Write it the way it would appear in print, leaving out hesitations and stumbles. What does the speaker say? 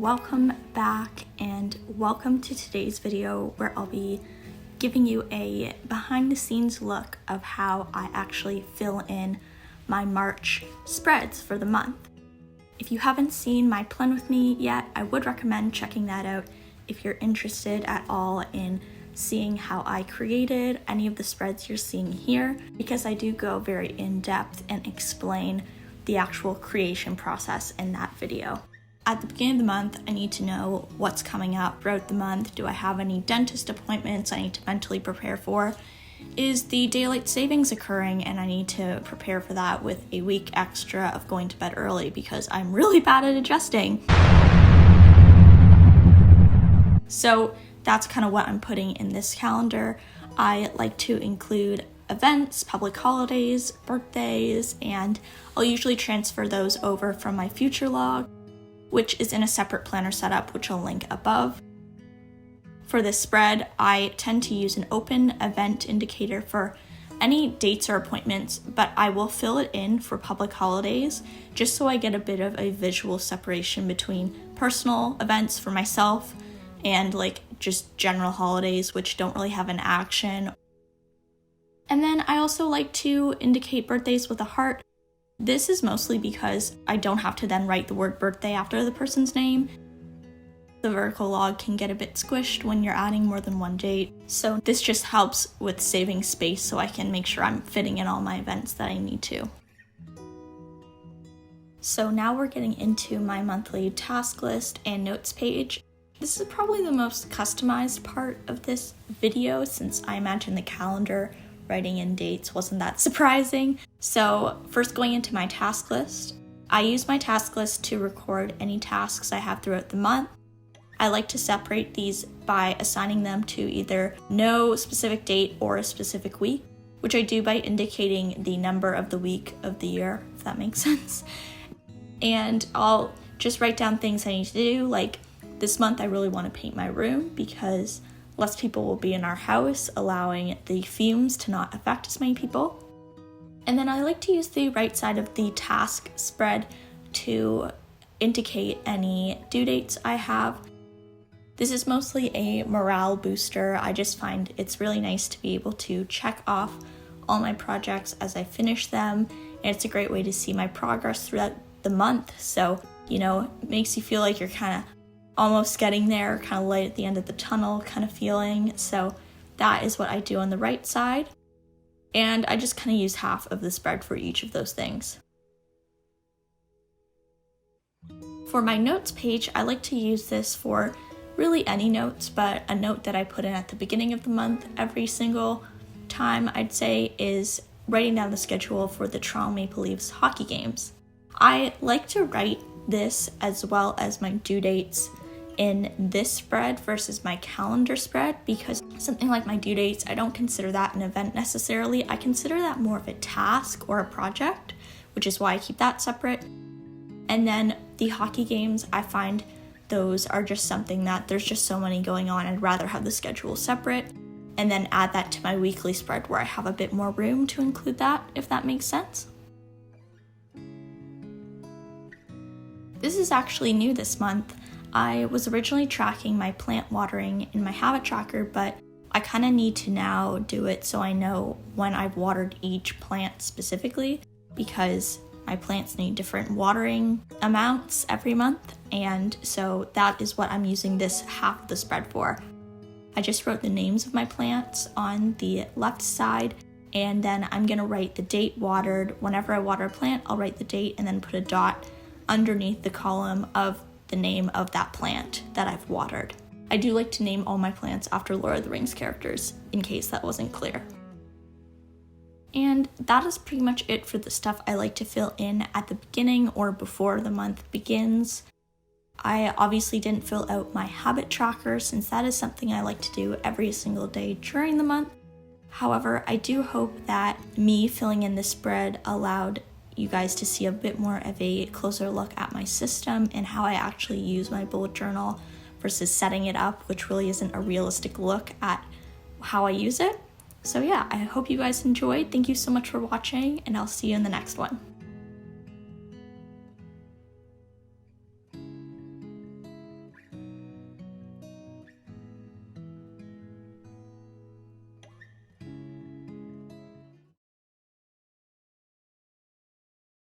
welcome back and welcome to today's video where I'll be giving you a behind the scenes look of how I actually fill in my March spreads for the month. If you haven't seen my plan with me yet, I would recommend checking that out if you're interested at all in seeing how I created any of the spreads you're seeing here, because I do go very in depth and explain the actual creation process in that video. At the beginning of the month, I need to know what's coming up throughout the month. Do I have any dentist appointments I need to mentally prepare for? Is the daylight savings occurring and I need to prepare for that with a week extra of going to bed early because I'm really bad at adjusting. So that's kind of what I'm putting in this calendar. I like to include events, public holidays, birthdays, and I'll usually transfer those over from my future log, which is in a separate planner setup, which I'll link above. For this spread, I tend to use an open event indicator for any dates or appointments, but I will fill it in for public holidays just so I get a bit of a visual separation between personal events for myself and just general holidays which don't really have an action. And then I also like to indicate birthdays with a heart. This is mostly because I don't have to then write the word birthday after the person's name. The vertical log can get a bit squished when you're adding more than one date. So this just helps with saving space so I can make sure I'm fitting in all my events that I need to. So now we're getting into my monthly task list and notes page. This is probably the most customized part of this video since I imagine the calendar writing in dates wasn't that surprising. So first, going into my task list, I use my task list to record any tasks I have throughout the month. I like to separate these by assigning them to either no specific date or a specific week, which I do by indicating the number of the week of the year, if that makes sense. And I'll just write down things I need to do, like this month I really want to paint my room because less people will be in our house, allowing the fumes to not affect as many people. And then I like to use the right side of the task spread to indicate any due dates I have. This is mostly a morale booster. I just find it's really nice to be able to check off all my projects as I finish them, and it's a great way to see my progress throughout the month. So, it makes you feel like you're kind of almost getting there, kind of light at the end of the tunnel kind of feeling. So that is what I do on the right side. And I just kind of use half of the spread for each of those things. For my notes page, I like to use this for really any notes, but a note that I put in at the beginning of the month every single time, I'd say, is writing down the schedule for the Toronto Maple Leafs hockey games. I like to write this as well as my due dates in this spread versus my calendar spread, because something like my due dates, I don't consider that an event necessarily. I consider that more of a task or a project, which is why I keep that separate. And then the hockey games, I find those are just something that there's just so many going on. I'd rather have the schedule separate and then add that to my weekly spread where I have a bit more room to include that, if that makes sense. This is actually new this month. I was originally tracking my plant watering in my habit tracker, but I kind of need to now do it so I know when I've watered each plant specifically, because my plants need different watering amounts every month, and so that is what I'm using this half of the spread for. I just wrote the names of my plants on the left side, and then I'm going to write the date watered. Whenever I water a plant, I'll write the date and then put a dot underneath the column of the name of that plant that I've watered. I do like to name all my plants after Lord of the Rings characters, in case that wasn't clear. And that is pretty much it for the stuff I like to fill in at the beginning or before the month begins. I obviously didn't fill out my habit tracker since that is something I like to do every single day during the month. However, I do hope that me filling in this spread allowed you guys to see a bit more of a closer look at my system and how I actually use my bullet journal versus setting it up, which really isn't a realistic look at how I use it. So yeah, I hope you guys enjoyed. Thank you so much for watching, and I'll see you in the next one.